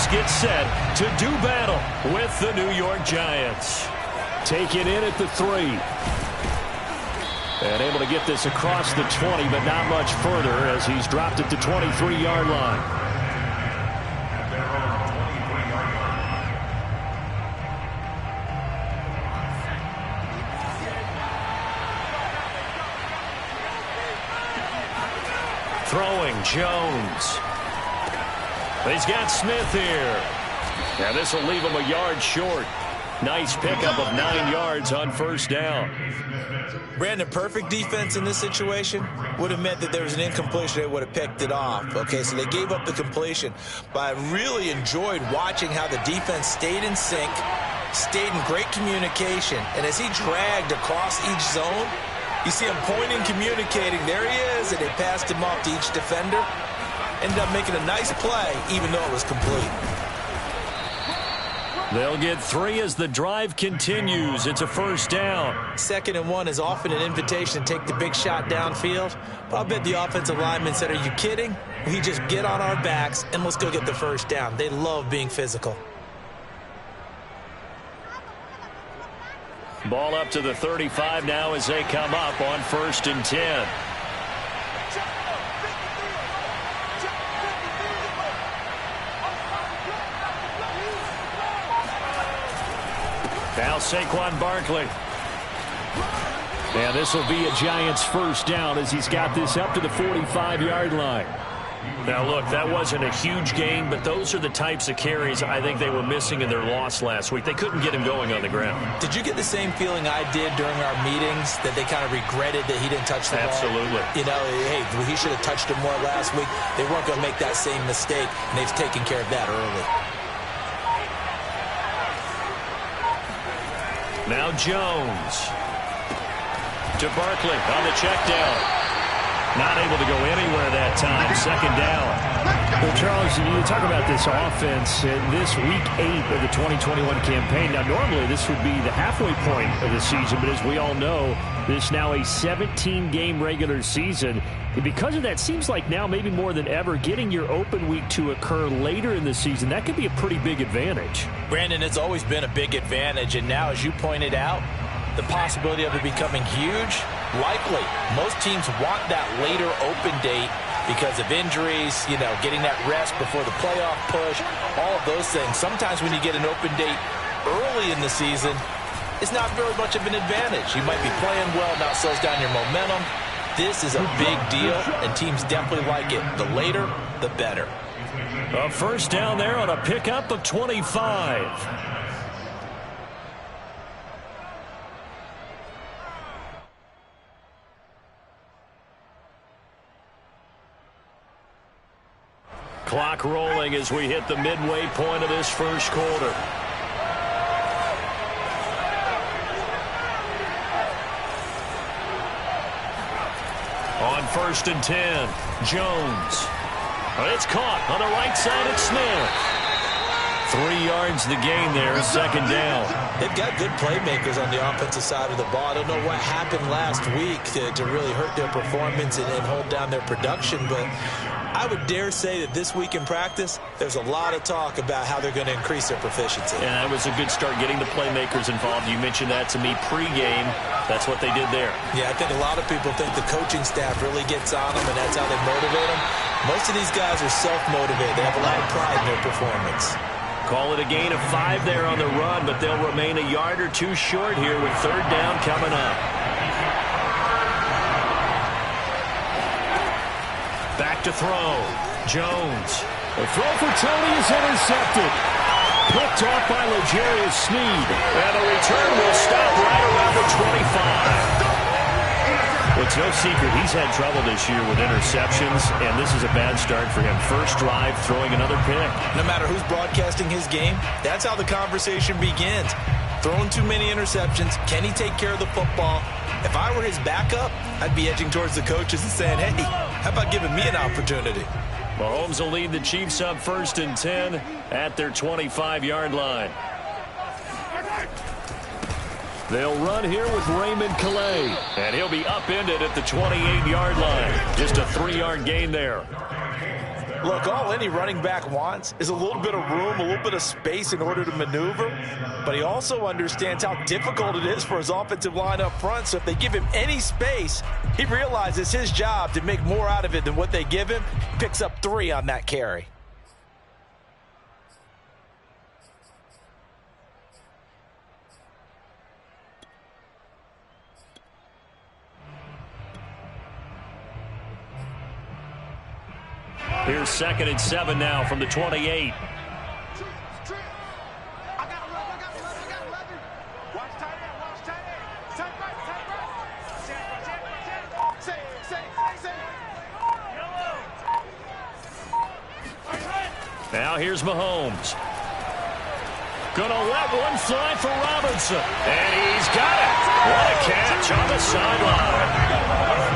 Defense gets set to do battle with the New York Giants. Taken in at the 3. And able to get this across the 20, but not much further as he's dropped it to 23-yard line. Throwing Jones. He's got Smith here. Now this will leave him a yard short. Nice pickup of 9 yards on first down. Brandon, perfect defense in this situation would have meant that there was an incompletion. They would have picked it off. Okay, so they gave up the completion. But I really enjoyed watching how the defense stayed in sync, stayed in great communication. And as he dragged across each zone, you see him pointing, communicating. There he is, and they passed him off to each defender. Ended up making a nice play, even though it was complete. They'll get 3 as the drive continues. It's a first down. 2nd and 1 is often an invitation to take the big shot downfield. But I'll bet the offensive lineman said, are you kidding? We just get on our backs and let's go get the first down. They love being physical. Ball up to the 35 now as they come up on 1st and 10. Now Saquon Barkley. And this will be a Giants first down as he's got this up to the 45-yard line. Now, look, that wasn't a huge gain, but those are the types of carries I think they were missing in their loss last week. They couldn't get him going on the ground. Did you get the same feeling I did during our meetings, that they kind of regretted that he didn't touch the ball? Absolutely. You know, hey, he should have touched him more last week. They weren't going to make that same mistake, and they've taken care of that early. Now Jones to Barkley on the check down. Not able to go anywhere that time. 2nd down. Well, Charles, you talk about this offense in this week 8 of the 2021 campaign. Now, normally this would be the halfway point of the season, but as we all know, this is now a 17-game regular season. And because of that, seems like now maybe more than ever, getting your open week to occur later in the season, that could be a pretty big advantage. Brandon, it's always been a big advantage, and now, as you pointed out, the possibility of it becoming huge, likely. Most teams want that later open date because of injuries, you know, getting that rest before the playoff push, all of those things. Sometimes when you get an open date early in the season, it's not very much of an advantage. You might be playing well, now slows down your momentum. This is a big deal, and teams definitely like it. The later, the better. A first down there on a pickup of 25. Clock rolling as we hit the midway point of this first quarter. On 1st and 10, Jones. It's caught on the right side at Smith. 3 yards the gain there, 2nd down. They've got good playmakers on the offensive side of the ball. I don't know what happened last week to really hurt their performance and hold down their production, but I would dare say that this week in practice, there's a lot of talk about how they're going to increase their proficiency. Yeah, that was a good start getting the playmakers involved. You mentioned that to me pregame. That's what they did there. Yeah, I think a lot of people think the coaching staff really gets on them, and that's how they motivate them. Most of these guys are self-motivated. They have a lot of pride in their performance. Call it a gain of 5 there on the run, but they'll remain a yard or two short here with 3rd down coming up. Back to throw. Jones. The throw for Tony is intercepted. Picked off by L'Jarius Sneed. And the return will stop right around the 25. Well, it's no secret he's had trouble this year with interceptions, and this is a bad start for him. First drive, throwing another pick. No matter who's broadcasting his game, that's how the conversation begins. Throwing too many interceptions. Can he take care of the football? If I were his backup, I'd be edging towards the coaches and saying, hey, how about giving me an opportunity? Mahomes will lead the Chiefs up 1st and 10 at their 25-yard line. They'll run here with Raymond Calais, and he'll be upended at the 28-yard line. Just a 3-yard gain there. Look, all any running back wants is a little bit of room, a little bit of space in order to maneuver, but he also understands how difficult it is for his offensive line up front, so if they give him any space, he realizes his job to make more out of it than what they give him. Picks up 3 on that carry. Here's 2nd and 7 now from the 28. Now here's Mahomes. Gonna let one fly for Robinson. And he's got it. What a catch on the sideline.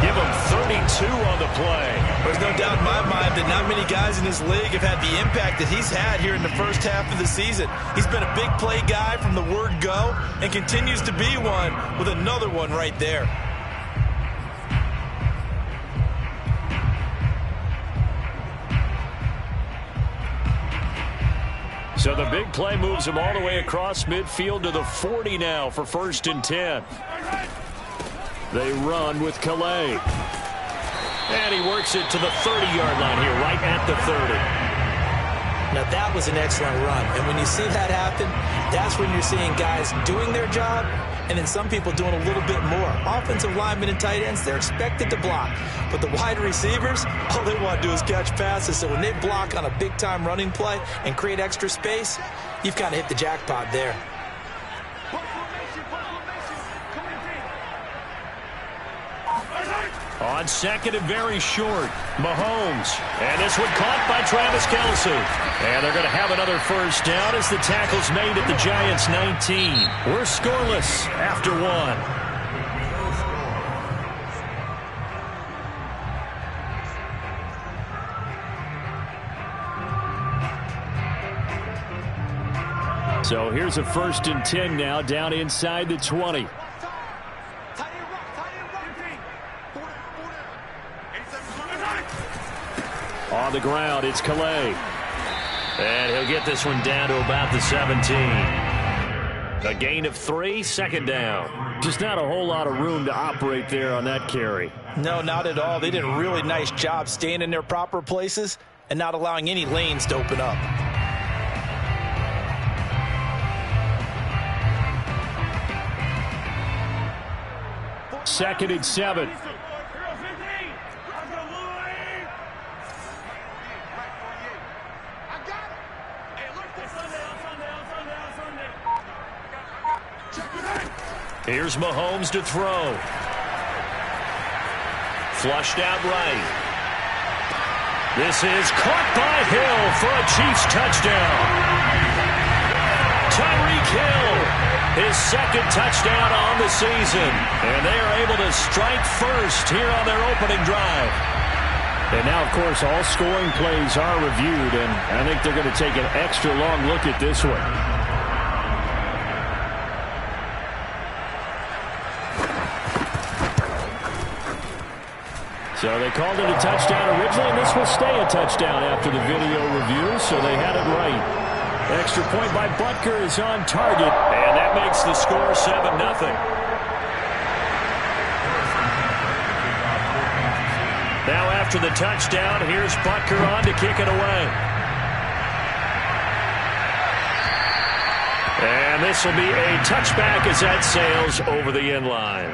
Give him 32 on the play. There's no doubt in my mind that not many guys in this league have had the impact that he's had here in the first half of the season. He's been a big play guy from the word go and continues to be one with another one right there. So the big play moves him all the way across midfield to the 40 now for 1st and 10. They run with Calais. And he works it to the 30-yard line here, right at the 30. Now that was an excellent run. And when you see that happen, that's when you're seeing guys doing their job and then some people doing a little bit more. Offensive linemen and tight ends, they're expected to block. But the wide receivers, all they want to do is catch passes. So when they block on a big-time running play and create extra space, you've kind of hit the jackpot there. On 2nd and very short, Mahomes. And this one caught by Travis Kelce. And they're going to have another 1st down as the tackle's made at the Giants' 19. We're scoreless after 1. So here's a 1st and 10 now down inside the 20. On the ground, it's Calais. And he'll get this one down to about the 17. A gain of 3, 2nd down. Just not a whole lot of room to operate there on that carry. No, not at all. They did a really nice job staying in their proper places and not allowing any lanes to open up. Second and 7. Here's Mahomes to throw. Flushed out right. This is caught by Hill for a Chiefs touchdown. Tyreek Hill, his 2nd touchdown on the season. And they are able to strike first here on their opening drive. And now, of course, all scoring plays are reviewed, and I think they're going to take an extra long look at this one. So they called it a touchdown originally, and this will stay a touchdown after the video review, so they had it right. Extra point by Butker is on target, and that makes the score 7-0. Now after the touchdown, here's Butker on to kick it away. And this will be a touchback as that sails over the end line.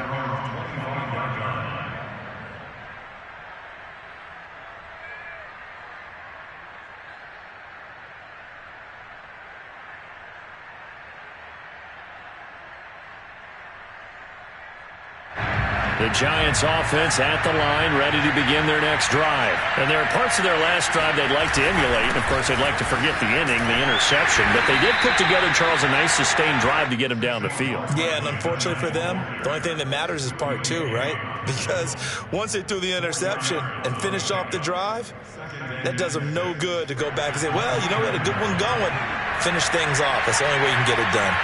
The Giants offense at the line, ready to begin their next drive. And there are parts of their last drive they'd like to emulate. And, of course, they'd like to forget the inning, the interception. But they did put together, Charles, a nice sustained drive to get them down the field. Yeah, and unfortunately for them, the only thing that matters is part 2, right? Because once they threw the interception and finished off the drive, that does them no good to go back and say, well, you know, we had a good one going. Finish things off. That's the only way you can get it done.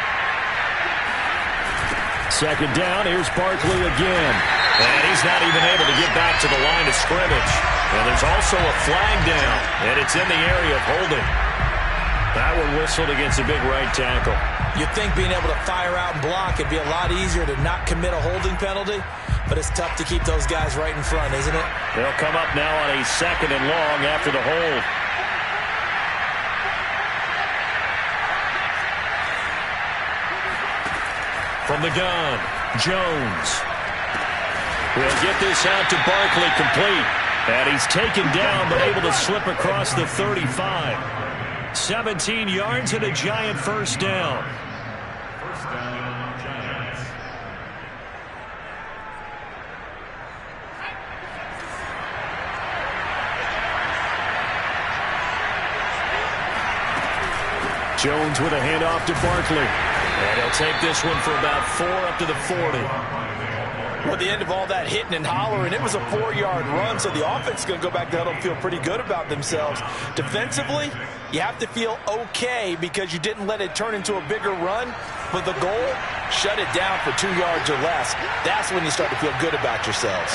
2nd down, here's Barkley again. And he's not even able to get back to the line of scrimmage. And there's also a flag down, and it's in the area of holding. That one whistled against a big right tackle. You'd think being able to fire out and block it'd be a lot easier to not commit a holding penalty, but it's tough to keep those guys right in front, isn't it? They'll come up now on a 2nd and long after the hold. From the gun, Jones. We'll get this out to Barkley, complete. And he's taken down but able to slip across the 35. 17 yards and a Giant first down. First down, Giants. Jones with a handoff to Barkley. And he'll take this one for about 4 up to the 40. Well, at the end of all that hitting and hollering, it was a 4-yard run, so the offense is going to go back to huddle and feel pretty good about themselves. Defensively, you have to feel okay because you didn't let it turn into a bigger run, but the goal, shut it down for 2 yards or less. That's when you start to feel good about yourselves.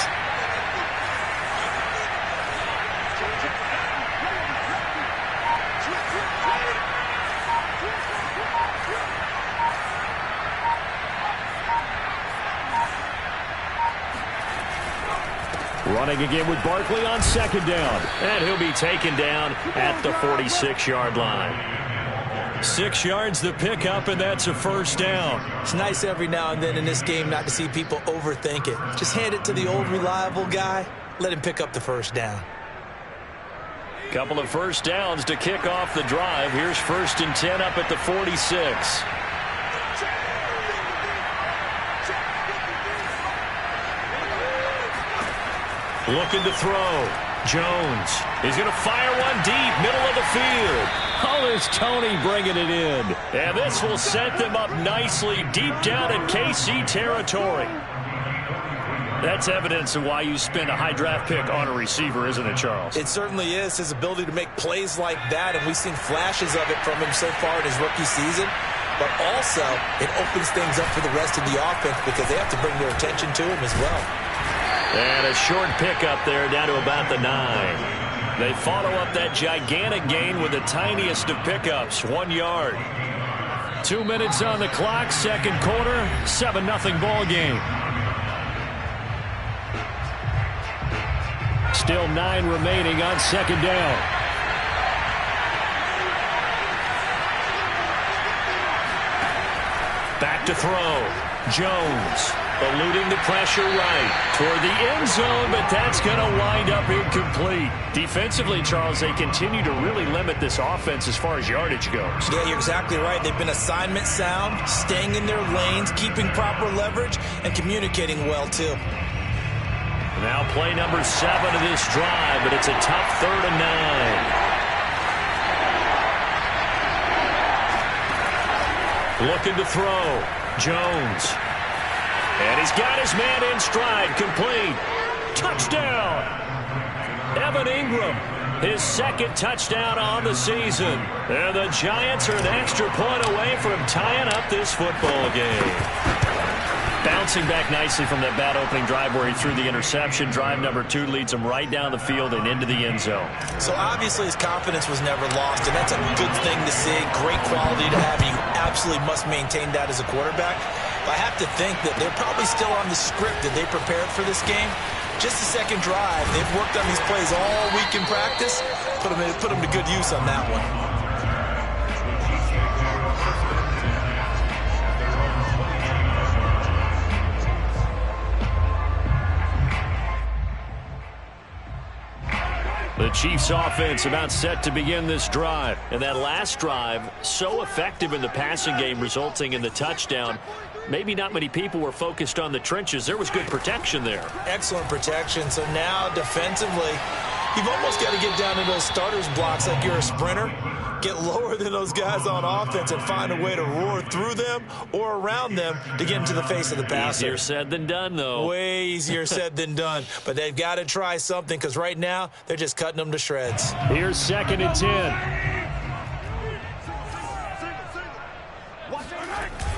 Running again with Barkley on 2nd down. And he'll be taken down at the 46-yard line. 6 yards the pickup, and that's a first down. It's nice every now and then in this game not to see people overthink it. Just hand it to the old reliable guy. Let him pick up the first down. Couple of first downs to kick off the drive. Here's 1st and 10 up at the 46. Looking to throw. Jones. He's going to fire one deep, middle of the field. Oh, there's Tony bringing it in. And this will set them up nicely deep down in KC territory. That's evidence of why you spend a high draft pick on a receiver, isn't it, Charles? It certainly is. His ability to make plays like that, and we've seen flashes of it from him so far in his rookie season. But also, it opens things up for the rest of the offense because they have to bring their attention to him as well. And a short pickup there down to about the 9. They follow up that gigantic gain with the tiniest of pickups, 1 yard. 2 minutes on the clock, 2nd quarter, 7-0 ball game. Still 9 remaining on 2nd down. Back to throw. Jones eluding the pressure right toward the end zone, but that's going to wind up incomplete. Defensively, Charles, they continue to really limit this offense as far as yardage goes. Yeah, you're exactly right. They've been assignment sound, staying in their lanes, keeping proper leverage, and communicating well, too. Now play number 7 of this drive, but it's a tough 3rd and 9. Looking to throw. Jones. And he's got his man in stride, complete. Touchdown. Evan Ingram, his 2nd touchdown on the season. And the Giants are an extra point away from tying up this football game. Bouncing back nicely from that bad opening drive where he threw the interception. Drive number 2 leads him right down the field and into the end zone. So obviously his confidence was never lost, and that's a good thing to see. Great quality to have, and you absolutely must maintain that as a quarterback. But I have to think that they're probably still on the script that they prepared for this game. Just the 2nd drive. They've worked on these plays all week in practice. Put them to good use on that one. The Chiefs offense about set to begin this drive. And that last drive, so effective in the passing game, resulting in the touchdown. Maybe not many people were focused on the trenches. There was good protection there. Excellent protection. So now defensively, you've almost got to get down to those starters blocks like you're a sprinter. Get lower than those guys on offense and find a way to roar through them or around them to get into the face of the passer. Easier said than done, though. Way easier said than done. But they've got to try something because right now they're just cutting them to shreds. Here's 2nd and 10.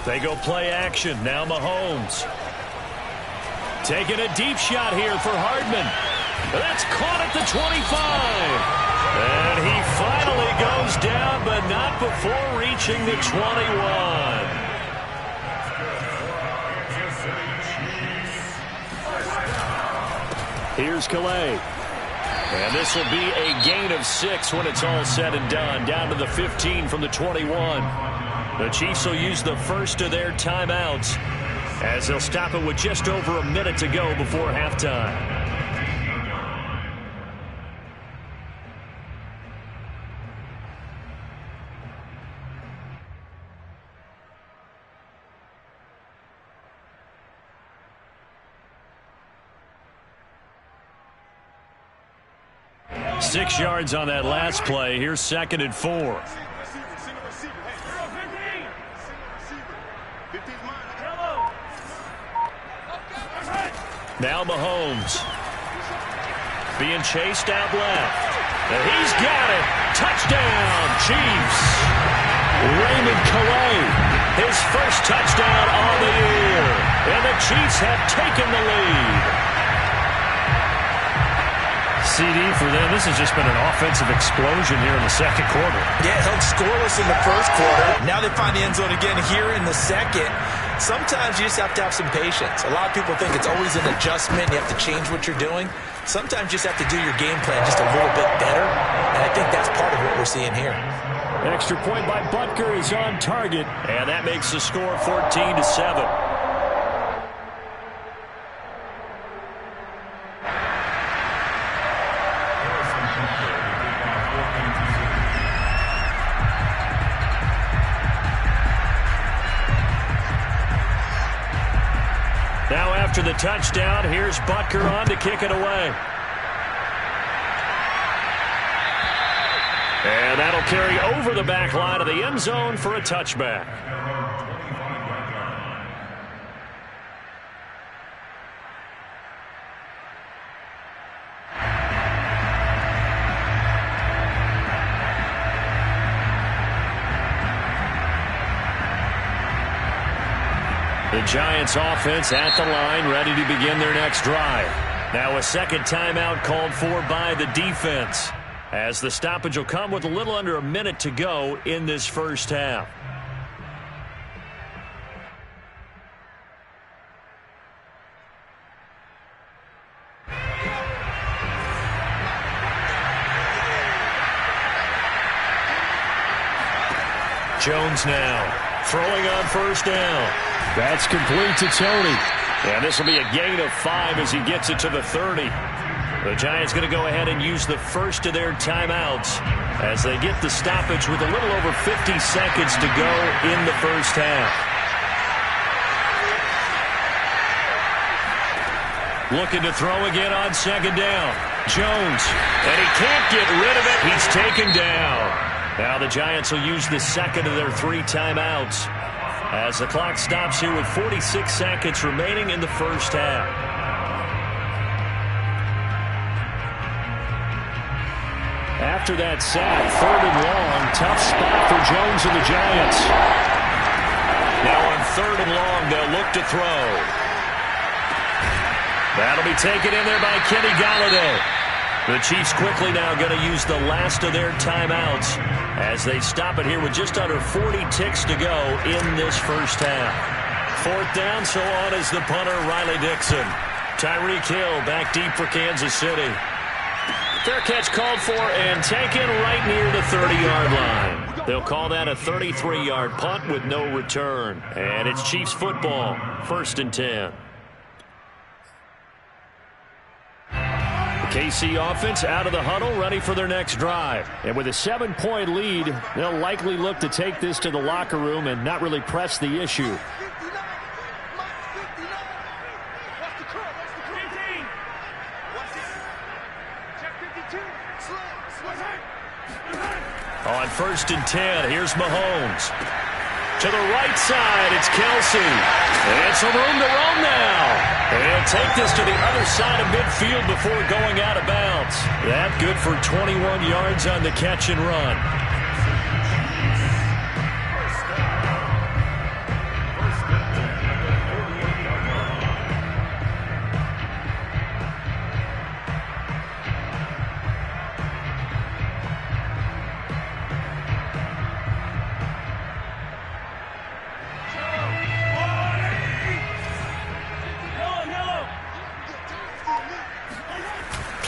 They go play action. Now Mahomes. Taking a deep shot here for Hardman. That's caught at the 25. And he finally goes down, but not before reaching the 21. Here's Calais. And this will be a gain of 6 when it's all said and done. Down to the 15 from the 21. The Chiefs will use the first of their timeouts as they'll stop it with just over a minute to go before halftime. Six yards on that last play. Here's 2nd and 4. Now Mahomes. Being chased out left. And he's got it. Touchdown, Chiefs. Raymond Calais. His first touchdown on the year. And the Chiefs have taken the lead. CD for them. This has just been an offensive explosion here in the second quarter. Yeah, held scoreless in the first quarter. Now they find the end zone again here in the second. Sometimes you just have to have some patience. A lot of people think it's always an adjustment. You have to change what you're doing. Sometimes you just have to do your game plan just a little bit better. And I think that's part of what we're seeing here. Extra point by Butker is on target. And that makes the score 14-7. Now after the touchdown, here's Butker on to kick it away. And that'll carry over the back line of the end zone for a touchback. The Giants offense at the line, ready to begin their next drive. Now a second timeout called for by the defense, as the stoppage will come with a little under a minute to go in this first half. Jones now throwing on first down. That's complete to Tony. And this will be a gain of 5 as he gets it to the 30. The Giants going to go ahead and use the first of their timeouts as they get the stoppage with a little over 50 seconds to go in the first half. Looking to throw again on second down. Jones. And he can't get rid of it. He's taken down. Now the Giants will use the second of their 3 timeouts as the clock stops here with 46 seconds remaining in the first half. After that sack, 3rd and long, tough spot for Jones and the Giants. Now on 3rd and long, they'll look to throw. That'll be taken in there by Kenny Golladay. The Chiefs quickly now going to use the last of their timeouts as they stop it here with just under 40 ticks to go in this first half. 4th down, so on is the punter, Riley Dixon. Tyreek Hill back deep for Kansas City. Fair catch called for and taken right near the 30-yard line. They'll call that a 33-yard punt with no return. And it's Chiefs football, 1st and 10. KC offense out of the huddle, ready for their next drive. And with a 7-point lead, they'll likely look to take this to the locker room and not really press the issue. On 1st and 10, here's Mahomes. To the right side, it's Kelsey. And some room to roam now. And he'll take this to the other side of midfield before going out of bounds. That good for 21 yards on the catch and run.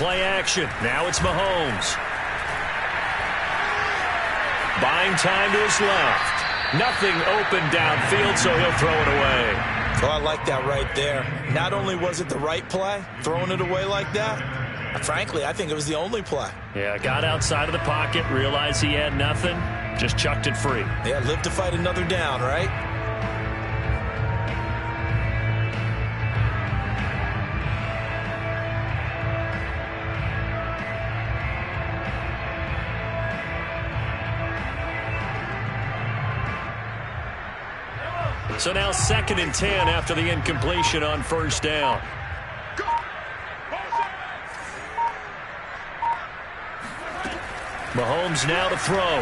play action. Now it's Mahomes. Buying time to his left. Nothing open downfield, so he'll throw it away. Oh, I like that right there. Not only was it the right play, throwing it away like that, frankly, I think it was the only play. Yeah, got outside of the pocket, realized he had nothing, just chucked it free. Yeah, live to fight another down, right? So now 2nd and 10 after the incompletion on first down. Mahomes now to throw.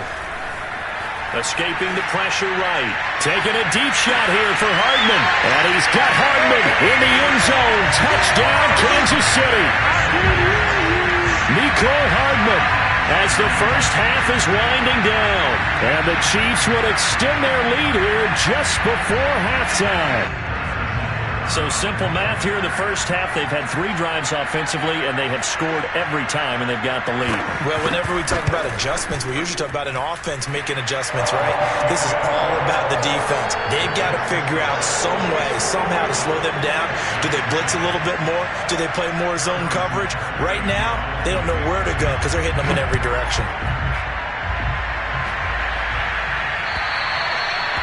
Escaping the pressure right. Taking a deep shot here for Hardman. And he's got Hardman in the end zone. Touchdown, Kansas City. Nicole Hardman as the first half is winding down. And the Chiefs would extend their lead here just before halftime. So simple math here in the first half. They've had 3 drives offensively, and they have scored every time, and they've got the lead. Well, whenever we talk about adjustments, we usually talk about an offense making adjustments, right? This is all about the defense. They've got to figure out some way, somehow to slow them down. Do they blitz a little bit more? Do they play more zone coverage? Right now, they don't know where to go because they're hitting them in every direction.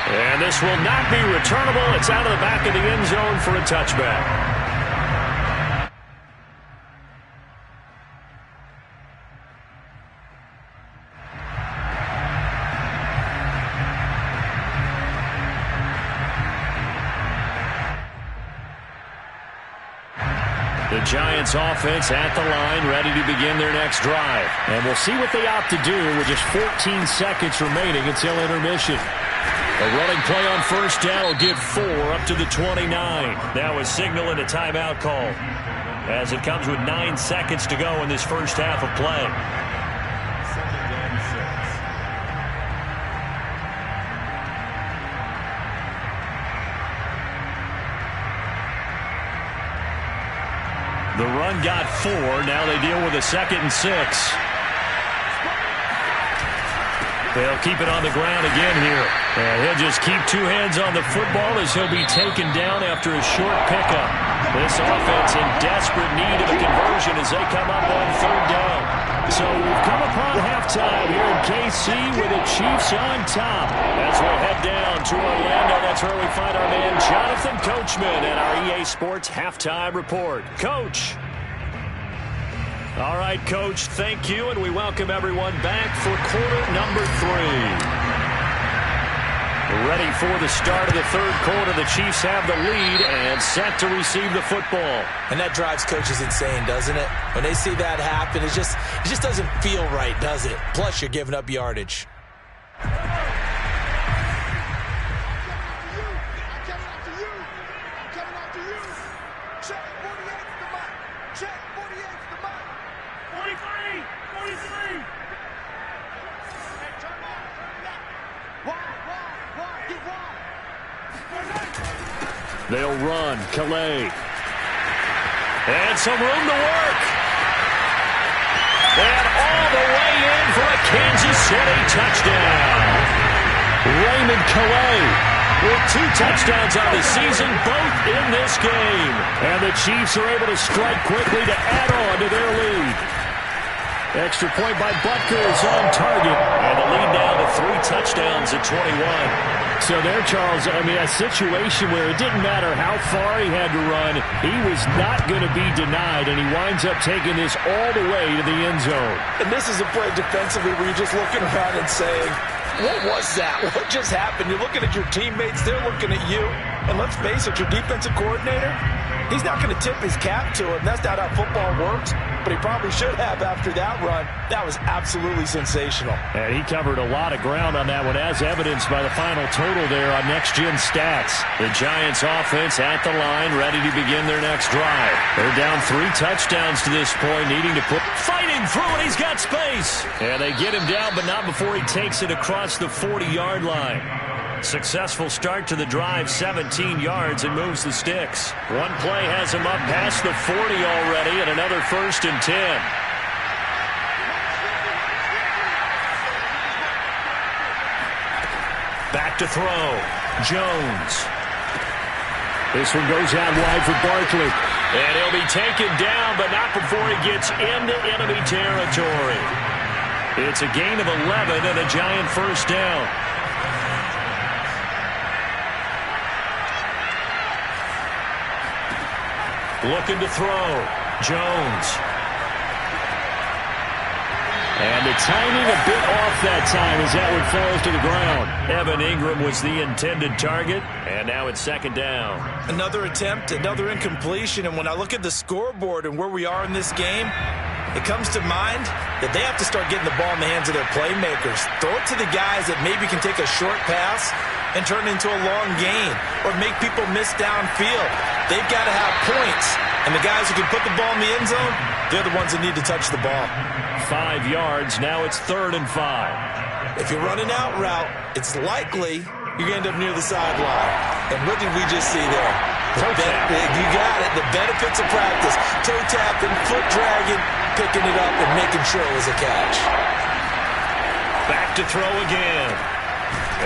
And this will not be returnable. It's out of the back of the end zone for a touchback. The Giants offense at the line, ready to begin their next drive. And we'll see what they opt to do with just 14 seconds remaining until intermission. A running play on first down will get 4 up to the 29. Now a signal and a timeout call as it comes with 9 seconds to go in this first half of play. The run got 4. Now they deal with a 2nd and 6. They'll keep it on the ground again here. And he'll just keep 2 hands on the football as he'll be taken down after a short pickup. This offense in desperate need of a conversion as they come up on 3rd down. So we've come upon halftime here in KC with the Chiefs on top. As we head down to Orlando, that's where we find our man Jonathan Coachman and our EA Sports Halftime Report. Coach. All right, Coach, thank you, and we welcome everyone back for quarter number 3. Ready for the start of the 3rd quarter. The Chiefs have the lead and set to receive the football. And that drives coaches insane, doesn't it? When they see that happen, it just doesn't feel right, does it? Plus, you're giving up yardage. They'll run. Calais. And some room to work. And all the way in for a Kansas City touchdown. Raymond Calais with 2 touchdowns on the season, both in this game. And the Chiefs are able to strike quickly to add on to their lead. Extra point by Butker is on target. And the lead now to 3 touchdowns at 21. So there, Charles, I mean, a situation where it didn't matter how far he had to run, he was not going to be denied, and he winds up taking this all the way to the end zone. And this is a play defensively where you're just looking around and saying, what was that? What just happened? You're looking at your teammates, they're looking at you. And let's face it, your defensive coordinator, he's not going to tip his cap to him. That's not how football works. But he probably should have after that run. That was absolutely sensational. And he covered a lot of ground on that one, as evidenced by the final total there on Next Gen Stats. The Giants offense at the line, ready to begin their next drive. They're down 3 touchdowns to this point, needing to put fighting through, and he's got space. And they get him down, but not before he takes it across the 40-yard line. Successful start to the drive, 17 yards, and moves the sticks. One play has him up past the 40 already, and another 1st and 10. Back to throw. Jones. This one goes out wide for Barkley. And he'll be taken down, but not before he gets into enemy territory. It's a gain of 11 and a Giant 1st down. Looking to throw. Jones. And the timing a bit off that time as that one falls to the ground. Evan Ingram was the intended target, and now it's 2nd down. Another attempt, another incompletion, and when I look at the scoreboard and where we are in this game, it comes to mind that they have to start getting the ball in the hands of their playmakers. Throw it to the guys that maybe can take a short pass and turn it into a long gain or make people miss downfield. They've got to have points, and the guys who can put the ball in the end zone, they're the ones that need to touch the ball. 5 yards. Now it's 3rd and 5. If you're running out route, it's likely you're going to end up near the sideline. And what did we just see there? You got it. The benefits of practice. Toe tapping, foot dragging, picking it up, and making sure it was a catch. Back to throw again.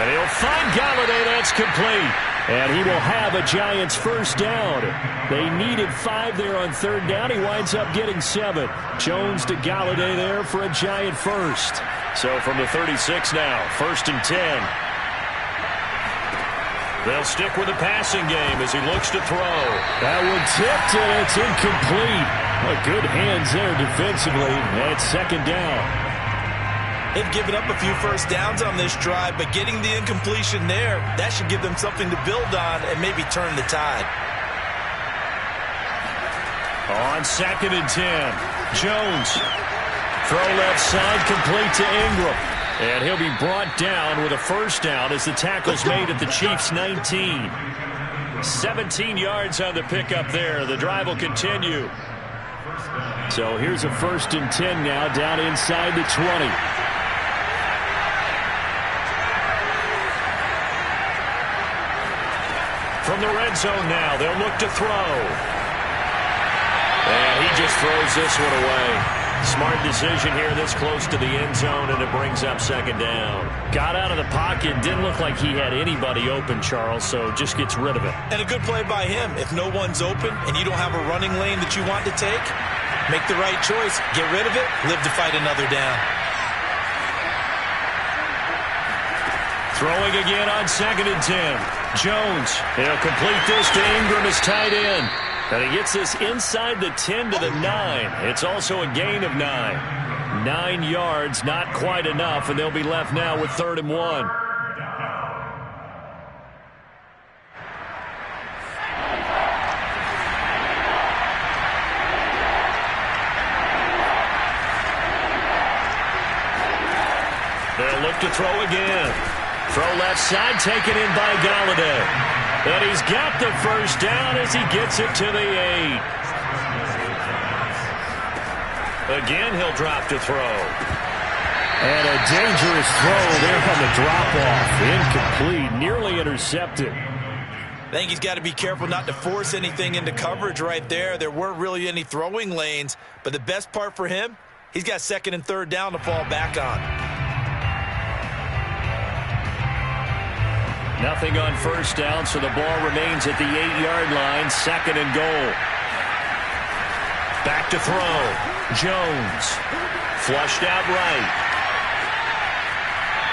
And he'll find Galladay. That's complete. And he will have a Giants 1st down. They needed 5 there on 3rd down. He winds up getting 7. Jones to Galladay there for a Giant 1st. So from the 36 now, 1st and 10. They'll stick with the passing game as he looks to throw. That one tipped, and it's incomplete. Good hands there defensively. That's 2nd down. They've given up a few 1st downs on this drive, but getting the incompletion there, that should give them something to build on and maybe turn the tide. On 2nd and 10, Jones. Throw left side, complete to Ingram. And he'll be brought down with a 1st down as the tackle's made at the Chiefs' 19. 17 yards on the pickup there. The drive will continue. So here's a 1st and 10 now down inside the 20. From the red zone now, they'll look to throw. And he just throws this one away. Smart decision here this close to the end zone, and it brings up 2nd down. Got out of the pocket, didn't look like he had anybody open, Charles, so just gets rid of it. And a good play by him. If no one's open and you don't have a running lane that you want to take, make the right choice. Get rid of it, live to fight another down. Throwing again on 2nd and 10. Jones. He'll complete this to Ingram, his tight end. And he gets this inside the 10 to the 9. It's also a gain of 9. 9 yards, not quite enough, and they'll be left now with 3rd and 1. They'll look to throw again. Throw left side, taken in by Galladay. And he's got the 1st down as he gets it to the 8. Again, he'll drop to throw. And a dangerous throw there on the drop-off. Incomplete, nearly intercepted. I think he's got to be careful not to force anything into coverage right there. There weren't really any throwing lanes, but the best part for him, he's got 2nd and 3rd down to fall back on. Nothing on 1st down, so the ball remains at the 8-yard line. 2nd and goal. Back to throw. Jones. Flushed out right.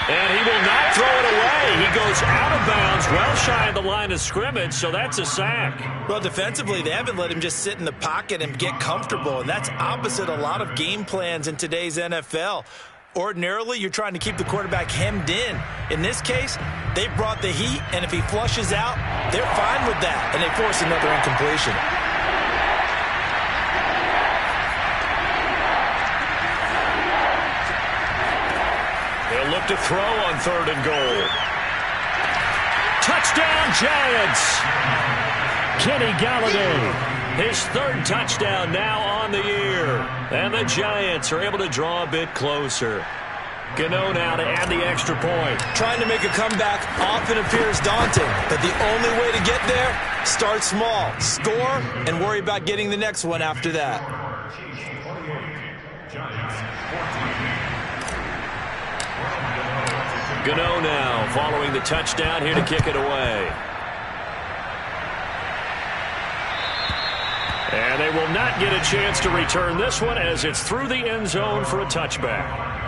And he will not throw it away. He goes out of bounds, well shy of the line of scrimmage, so that's a sack. Well, defensively, they haven't let him just sit in the pocket and get comfortable, and that's opposite a lot of game plans in today's NFL. Ordinarily, you're trying to keep the quarterback hemmed in. In this case, they brought the heat, and if he flushes out, they're fine with that, and they force another incompletion. They'll look to throw on 3rd and goal. Touchdown, Giants! Kenny Galladay. His 3rd touchdown now on the year. And the Giants are able to draw a bit closer. Gano now to add the extra point. Trying to make a comeback often appears daunting, but the only way to get there, start small, score, and worry about getting the next one after that. Gano now following the touchdown here to kick it away. And they will not get a chance to return this one as it's through the end zone for a touchback.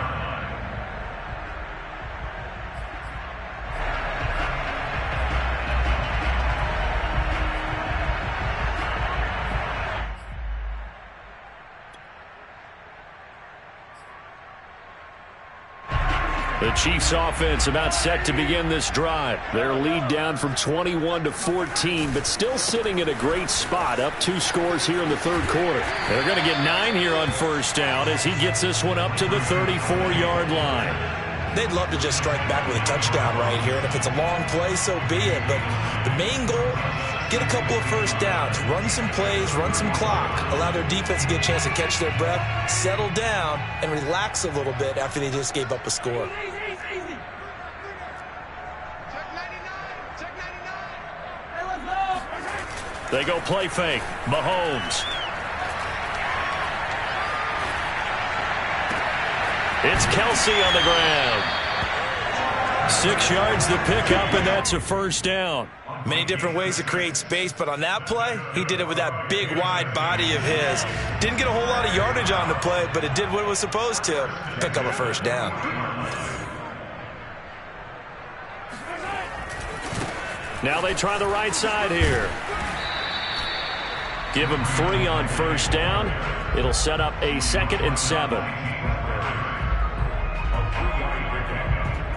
The Chiefs offense about set to begin this drive. Their lead down from 21 to 14, but still sitting at a great spot, up 2 scores here in the third quarter. They're going to get 9 here on first down as he gets this one up to the 34-yard line. They'd love to just strike back with a touchdown right here, and if it's a long play, so be it. But the main goal, get a couple of first downs, run some plays, run some clock, allow their defense to get a chance to catch their breath, settle down, and relax a little bit after they just gave up a score. They go play fake. Mahomes. It's Kelsey on the ground. 6 yards to pick up, and that's a first down. Many different ways to create space, but on that play, he did it with that big, wide body of his. Didn't get a whole lot of yardage on the play, but it did what it was supposed to. Pick up a first down. Now they try the right side here. Give him 3 on first down. It'll set up a 2nd and 7.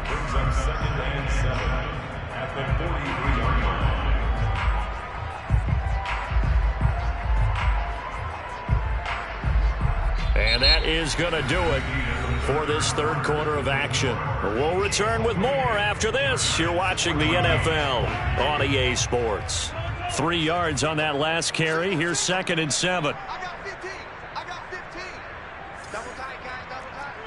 Brings up 2nd and 7 at the 43-yard line. And that is going to do it for this third quarter of action. We'll return with more after this. You're watching the NFL on EA Sports. 3 yards on that last carry. Here's 2nd and 7. I got 15. I got 15. Double tight, guys. Double tight.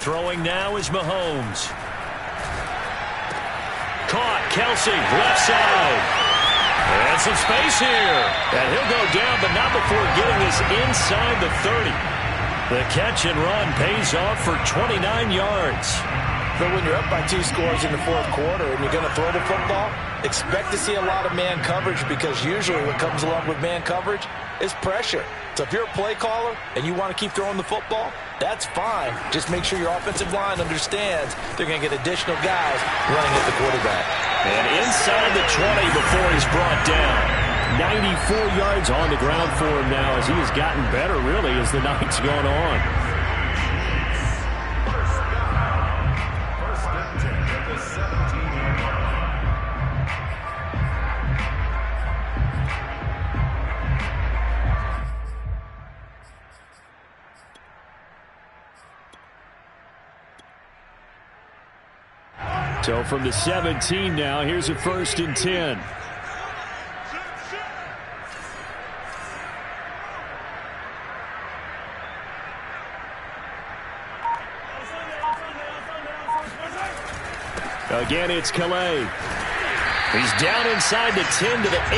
Throwing now is Mahomes. Caught. Kelsey, left side. And some space here. And he'll go down, but not before getting this inside the 30. The catch and run pays off for 29 yards. But when you're up by 2 scores in the fourth quarter and you're going to throw the football, expect to see a lot of man coverage, because usually what comes along with man coverage is pressure. So if you're a play caller and you want to keep throwing the football, that's fine. Just make sure your offensive line understands they're going to get additional guys running at the quarterback. And inside the 20 before he's brought down. 94 yards on the ground for him now as he has gotten better, really, as the night's gone on. First and 10 at the 17-yard line. So from the 17 now, here's a 1st and 10. Again, it's Calais. He's down inside the 10 to the 8,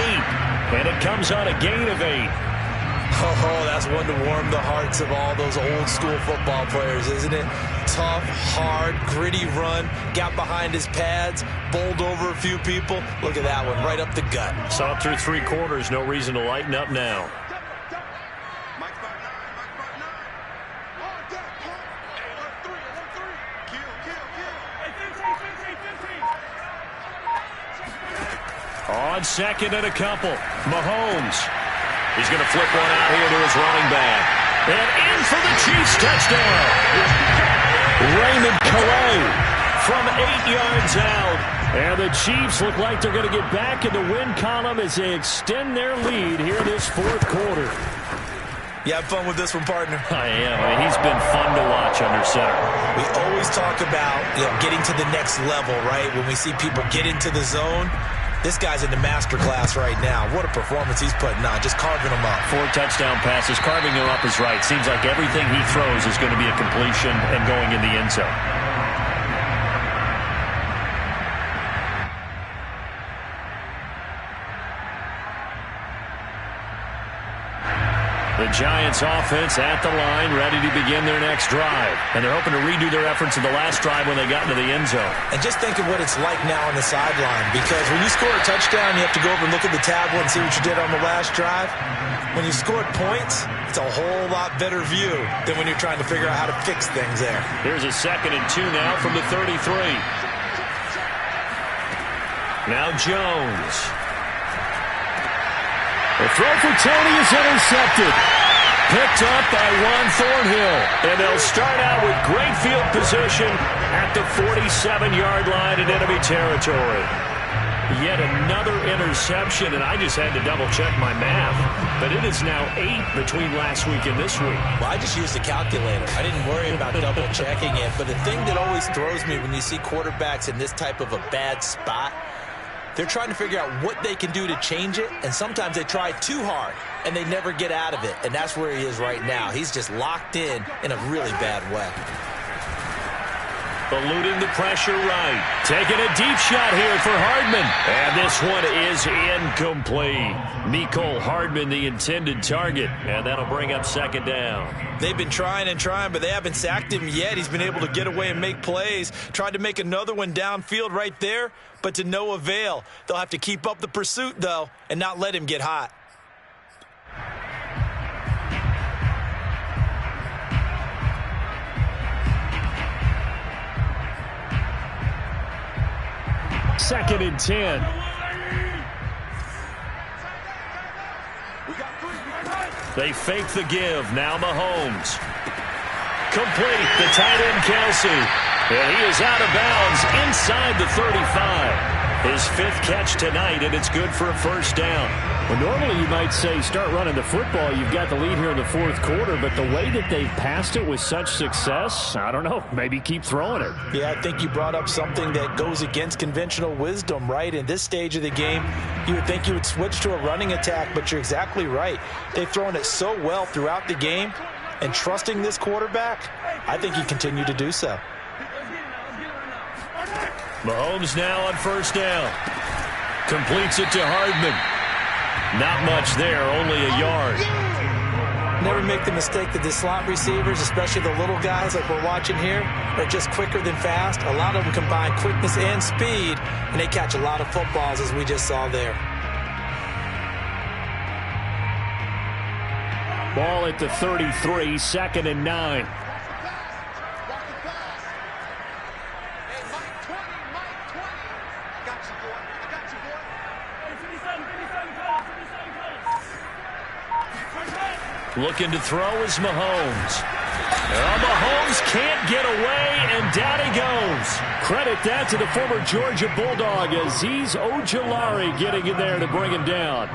and it comes on a gain of 8. Oh, that's one to warm the hearts of all those old school football players, isn't it? Tough, hard, gritty run, got behind his pads, bowled over a few people. Look at that one, right up the gut. Saw it through 3 quarters, no reason to lighten up now. On 2nd and a couple, Mahomes. He's going to flip one out here to his running back. And in for the Chiefs touchdown. Raymond Calais from 8 yards out. And the Chiefs look like they're going to get back in the win column as they extend their lead here this fourth quarter. You have fun with this one, partner? I am. I mean, he's been fun to watch under center. We always talk about, getting to the next level, right? When we see people get into the zone, This guy's in the master class right now. What a performance he's putting on, just carving them up. 4 touchdown passes, carving them up is right. Seems like everything he throws is going to be a completion and going in the end zone. The Giants offense at the line, ready to begin their next drive. And they're hoping to redo their efforts in the last drive when they got into the end zone. And just think of what it's like now on the sideline, because when you score a touchdown, you have to go over and look at the tablet and see what you did on the last drive. When you scored points, it's a whole lot better view than when you're trying to figure out how to fix things there. Here's a 2nd and 2 now from the 33. Now Jones. The throw for Tony is intercepted. Picked up by Juan Thornhill. And they'll start out with great field position at the 47-yard line in enemy territory. Yet another interception, and I just had to double-check my math. But it is now 8 between last week and this week. Well, I just used the calculator. I didn't worry about double-checking it. But the thing that always throws me when you see quarterbacks in this type of a bad spot, they're trying to figure out what they can do to change it, and sometimes they try too hard, and they never get out of it, and that's where he is right now. He's just locked in a really bad way. Eluding the pressure right. Taking a deep shot here for Hardman. And this one is incomplete. Mecole Hardman, the intended target, and that'll bring up 2nd down. They've been trying and trying, but they haven't sacked him yet. He's been able to get away and make plays. Tried to make another one downfield right there, but to no avail. They'll have to keep up the pursuit, though, and not let him get hot. Second and 10. They fake the give. Now Mahomes. Complete. The tight end, Kelsey. And he is out of bounds inside the 35. His 5th catch tonight, and it's good for a 1st down. Well, normally you might say start running the football. You've got the lead here in the 4th quarter, but the way that they've passed it with such success, I don't know, maybe keep throwing it. Yeah, I think you brought up something that goes against conventional wisdom, right? In this stage of the game, you would think you would switch to a running attack, but you're exactly right. They've thrown it so well throughout the game, and trusting this quarterback, I think you continue to do so. Mahomes now on 1st down. Completes it to Hardman. Not much there, only a yard. Never make the mistake that the slot receivers, especially the little guys like we're watching here, are just quicker than fast. A lot of them combine quickness and speed, and they catch a lot of footballs, as we just saw there. Ball at the 33, 2nd and 9. Looking to throw is Mahomes. Mahomes can't get away, and down he goes. Credit that to the former Georgia Bulldog, Azeez Ojulari getting in there to bring him down.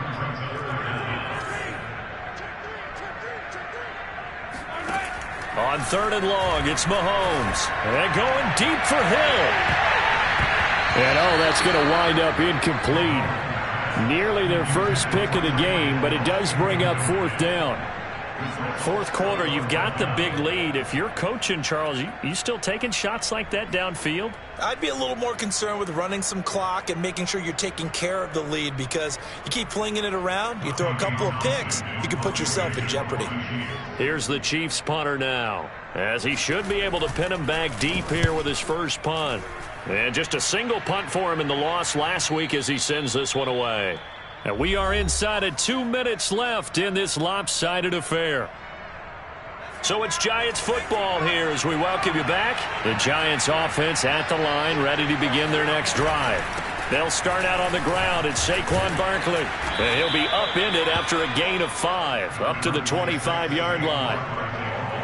On 3rd and long, it's Mahomes. And going deep for Hill. And that's going to wind up incomplete. Nearly their first pick of the game, but it does bring up 4th down. 4th quarter, you've got the big lead. If you're coaching, Charles, you still taking shots like that downfield? I'd be a little more concerned with running some clock and making sure you're taking care of the lead, because you keep flinging it around, you throw a couple of picks, you can put yourself in jeopardy. Here's the Chiefs punter now, as he should be able to pin him back deep here with his first punt. And just a single punt for him in the loss last week as he sends this one away. And we are inside of 2 minutes left in this lopsided affair. So it's Giants football here as we welcome you back. The Giants offense at the line, ready to begin their next drive. They'll start out on the ground. It's Saquon Barkley. And he'll be upended after a gain of 5, up to the 25-yard line.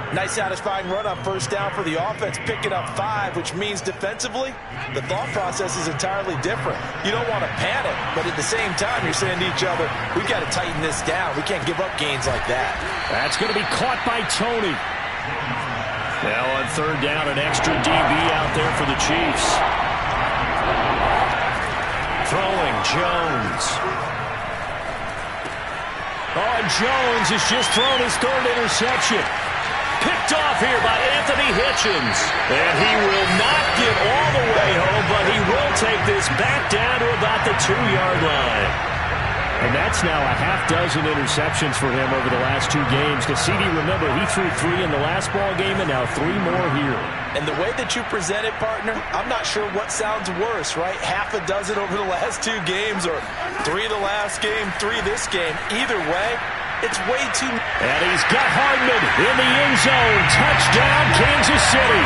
Nice satisfying run on 1st down for the offense, picking up 5, which means defensively, the thought process is entirely different. You don't want to panic, but at the same time, you're saying to each other, we've got to tighten this down. We can't give up gains like that. That's going to be caught by Tony. Now on 3rd down, an extra DB out there for the Chiefs. throwing, Jones. Oh, and Jones has just thrown his third interception. Picked off here by Anthony Hitchens. And he will not get all the way home, but he will take this back down to about the 2-yard line. And that's now a half-dozen interceptions for him over the last 2 games. Because CD, remember, he threw 3 in the last ball game and now 3 more here. And the way that you present it, partner, I'm not sure what sounds worse, right? Half a dozen over the last 2 games or 3 the last game, 3 this game. Either way, it's way too... And he's got Hardman in the end zone. Touchdown, Kansas City.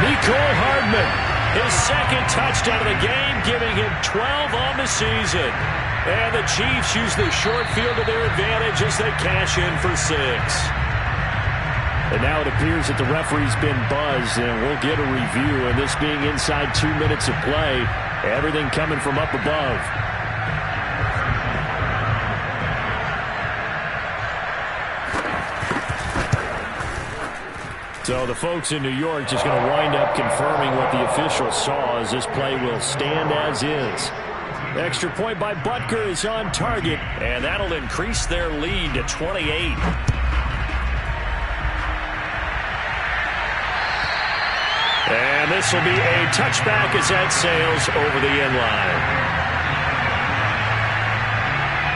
Mecole Hardman. His second touchdown of the game, giving him 12 on the season. And the Chiefs use the short field to their advantage as they cash in for 6. And now it appears that the referee's been buzzed, and we'll get a review. And this being inside 2 minutes of play, everything coming from up above. So the folks in New York just going to wind up confirming what the officials saw, as this play will stand as is. Extra point by Butker is on target, and that'll increase their lead to 28. And this will be a touchback as that sails over the end line.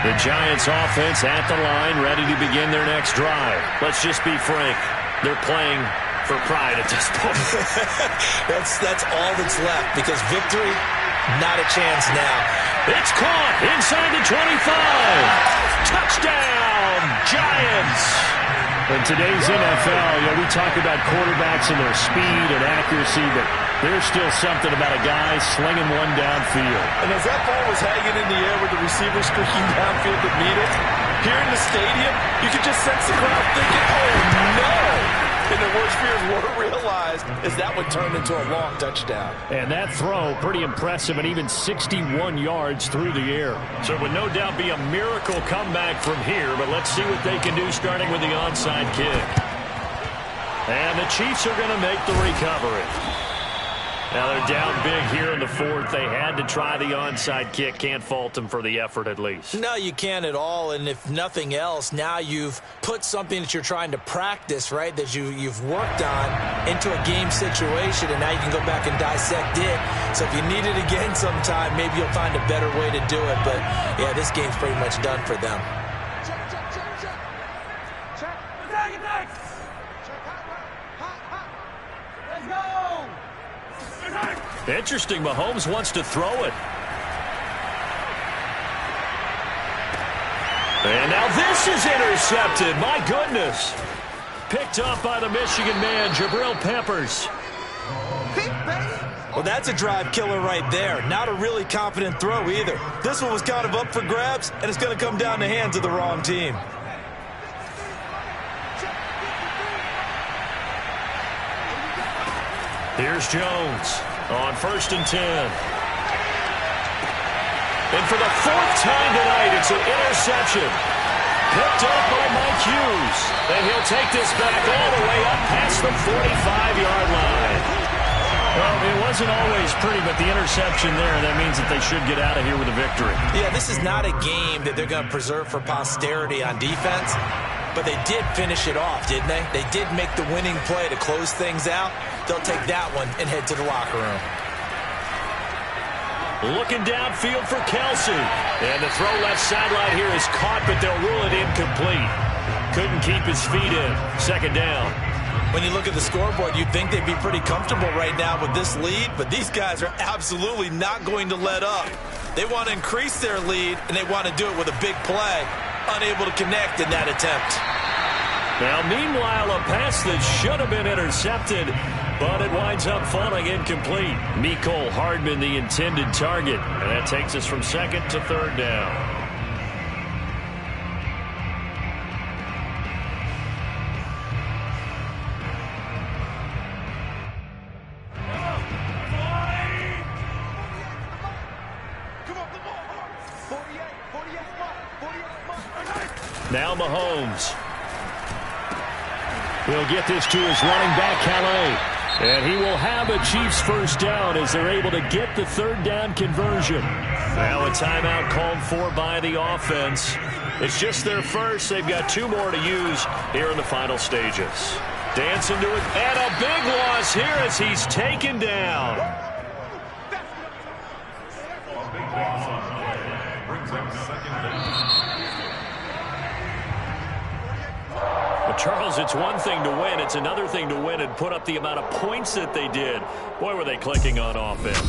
The Giants offense at the line, ready to begin their next drive. Let's just be frank. They're playing for pride at this point. That's all that's left, because victory, not a chance now. It's caught inside the 25. Touchdown, Giants. In today's NFL, we talk about quarterbacks and their speed and accuracy, but there's still something about a guy slinging one downfield. And as that ball was hanging in the air with the receiver streaking downfield to meet it, here in the stadium, you could just sense the crowd thinking, oh, no. And their worst fears were realized as that would turn into a long touchdown. And that throw, pretty impressive, and even 61 yards through the air. So it would no doubt be a miracle comeback from here, but let's see what they can do starting with the onside kick. And the Chiefs are going to make the recovery. Now they're down big here in the 4th. They had to try the onside kick. Can't fault them for the effort at least. No, you can't at all. And if nothing else, now you've put something that you're trying to practice, right, that you've worked on into a game situation, and now you can go back and dissect it. So if you need it again sometime, maybe you'll find a better way to do it. But, yeah, this game's pretty much done for them. Interesting, Mahomes wants to throw it. And now this is intercepted. My goodness. Picked up by the Michigan man, Jabril Peppers. Well, that's a drive killer right there. Not a really confident throw either. This one was kind of up for grabs, and it's going to come down the hands of the wrong team. Here's Jones on 1st and 10. And for the 4th time tonight, it's an interception. Picked up by Mike Hughes. And he'll take this back all the way up past the 45-yard line. Well, it wasn't always pretty, but the interception there, that means that they should get out of here with a victory. Yeah, this is not a game that they're going to preserve for posterity on defense. But they did finish it off, didn't they? They did make the winning play to close things out. They'll take that one and head to the locker room. Looking downfield for Kelsey. And the throw left sideline here is caught, but they'll rule it incomplete. Couldn't keep his feet in. 2nd down. When you look at the scoreboard, you'd think they'd be pretty comfortable right now with this lead, but these guys are absolutely not going to let up. They want to increase their lead, and they want to do it with a big play. Unable to connect in that attempt. Now, meanwhile, a pass that should have been intercepted, but it winds up falling incomplete. Mecole Hardman, the intended target, and that takes us from 2nd to 3rd down. Now Mahomes. He'll get this to his running back, Calais. And he will have a Chiefs first down as they're able to get the third down conversion. Now a timeout called for by the offense. It's just their first. They've got 2 more to use here in the final stages. Dancing to it, and a big loss here as he's taken down. But Charles, it's one thing to win. It's another thing to win and put up the amount of points that they did. Boy, were they clicking on offense.